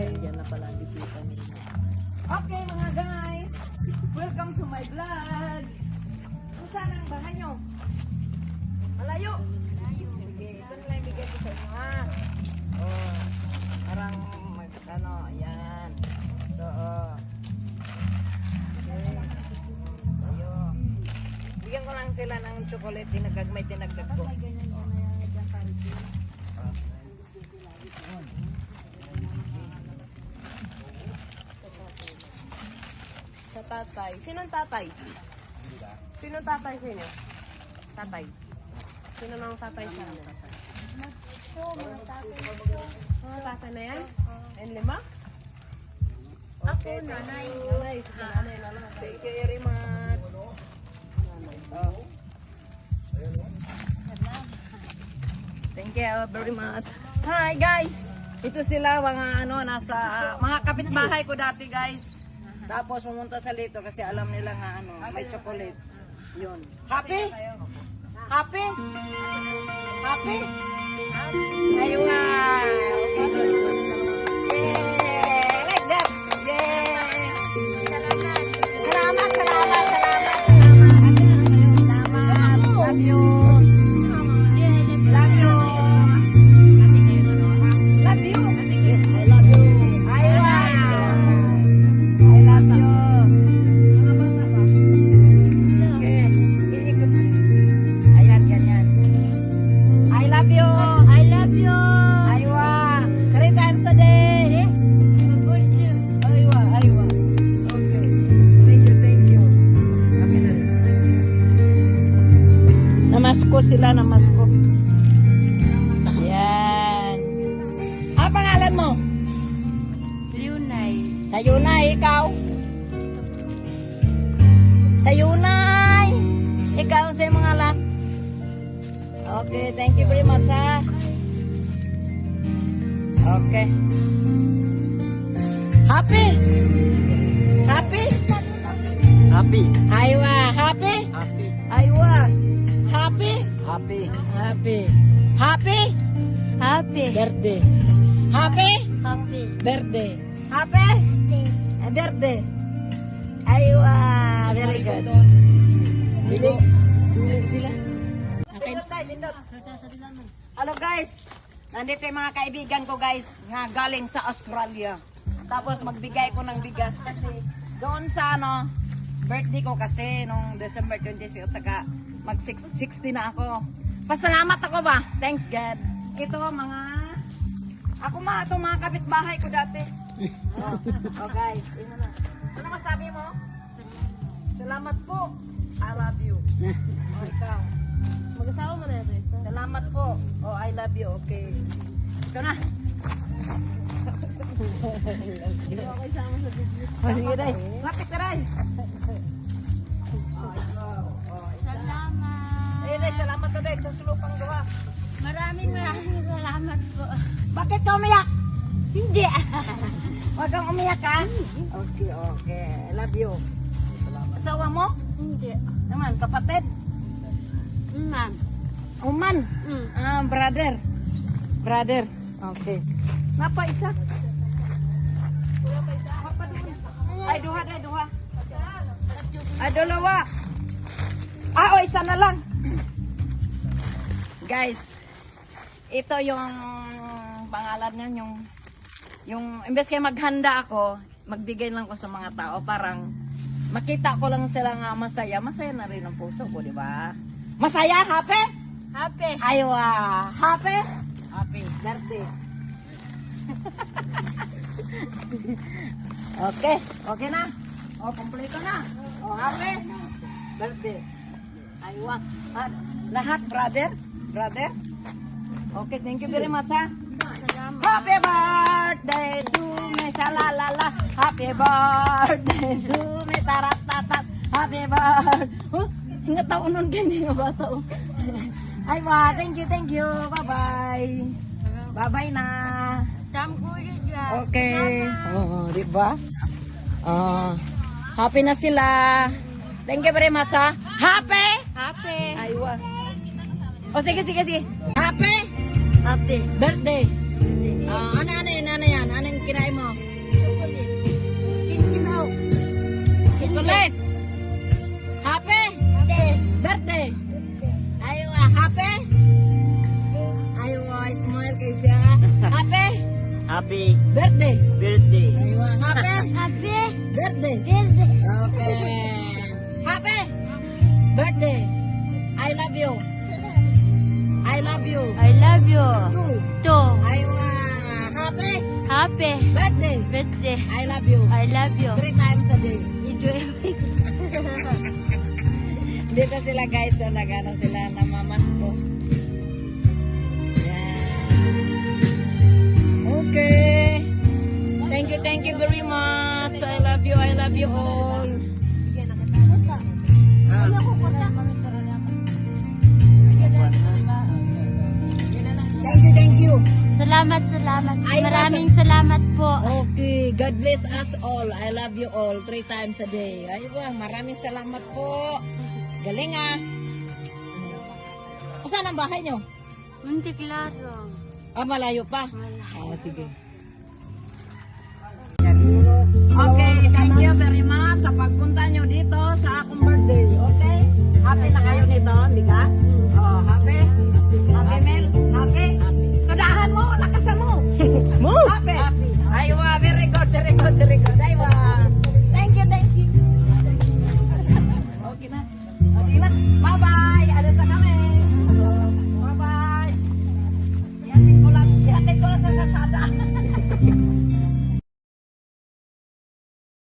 Yan na pala ang bisita nila. Okay mga guys, welcome to my vlog. Kung saan ang bahay nyo? Malayo? Malayo. Okay, ito nila ibigay ko sa inyo ha. Oh, parang ano, ayan. So, okay. Ayo. Bigyan ko lang sila ng chocolate, may tinagdag ko. Sa tatay. Sinong tatay? Sinong tatay sa inyo? Tatay. Sino nang tatay sa inyo? Mga tatay na yan? And lima? Okay. Ako, nanay. Nanay. Nanay na lang. Thank you very much. Oh. Thank you very much. Hi guys. Ito sila mga nasa mga kapitbahay ko dati guys. Tapos pumunta sa lito kasi alam nila nga may chocolate. Yun. Happy? Happy? Happy? Ayun nga. Yay! Like that. Yay! Salamat. Salamat. Love you. Love you. Love you. I love you. Ayun nga. I love you. Okay. Iikot. Ayan, ganyan. I love you. I love you. Aywa. 3 times a day. Aywa. Okay. Thank you. Kami na rin. Namasko sila, namasko. Ayan. Ano pangalan mo? Lunay. Sayunay, ikaw? Sayunay! Ikaw sa mga anak? Okay, thank you very much ha. Okay. Happy? Happy? Happy. Aywa, happy? Happy. Aywa. Happy? Happy. Happy. Happy? Happy. Birthday. Happy? Happy. Birthday. Happy? Birthday. Aywa, very good. Bilig sila. Okay. Hello guys. Nandito yung mga kaibigan ko guys nga galing sa Australia. Tapos magbigay ko ng bigas kasi doon sa birthday ko kasi nung December 26 at saka mag 60 na ako. Pasalamat ako ba? Thanks God. Ito ako itong mga kapitbahay ko dati. Oh guys, ino na. Ano masabi mo? Salamat po. I love you. Oh, ikaw. Mag-asawa mo na ito. Salamat po. Oh, I love you. Okay. Ito na. Okay, sama sa video. Oh, sige, Day. Lapit ka, Day. Salamat. Eh, Day, salamat ka, Day. Ito sulupang gawa. Maraming salamat po. Bakit ka umiyak? Hindi. Huwag kang umiyak, ha? Okay. I love you. Asawa mo? Hindi. Naman, kapatid? Ma'am. Uman? Brother. Brother. Okay. Napa isa? Ay, duha, Day, duha. Ay, dalawa. O, isa na lang. Guys, ito yung pangalan niya, yung imbes kayo maghanda ako, magbigay lang ko sa mga tao, parang makita ko lang sila nga masaya na rin ang puso ko, di ba? Masaya, happy? Happy. Aywa, happy? Happy, birthday. Okay na? O, kompleto na. O, happy? Birthday. Aywa. Lahat, brother? Okay, thank you very much, ha? Happy birthday to me, shalalala. Happy birthday to me, tarat-tatat. Happy birthday. Hinga taon nun ganyan yung bata. Ay ba, thank you. Bye-bye. Bye-bye na. Samgulo dyan. Okay. Di ba? Happy na sila. Thank you very much, ha? Happy? Happy. Aywa. O, sige. Happy? Happy. Birthday. Ano yan? Ano yung kinain mo? Happy Birthday. birthday. Aywa. Happy. Happy Birthday. birthday. Okay. Happy. Birthday. I love you. I love you. I love you. Two. Two. Aywa. Happy. Happy Birthday. birthday. I love you. I love you. 3 times a day. Enjoy. Dito sila guys, so nagano sila namamasko. Yan. Okay. Thank you very much. I love you all. Ah. Thank you. Salamat. Ay, Maraming salamat po. Okay, God bless us all. I love you all 3 times a day. Ay, maraming salamat po. Galing ah. Saan ang bahay nyo? Muntik laro. Malayo pa. Wala. Sige. Okay, thank you very much sa pagpunta nyo dito sa akong birthday. Okay? Happy na kayo nito, bigas?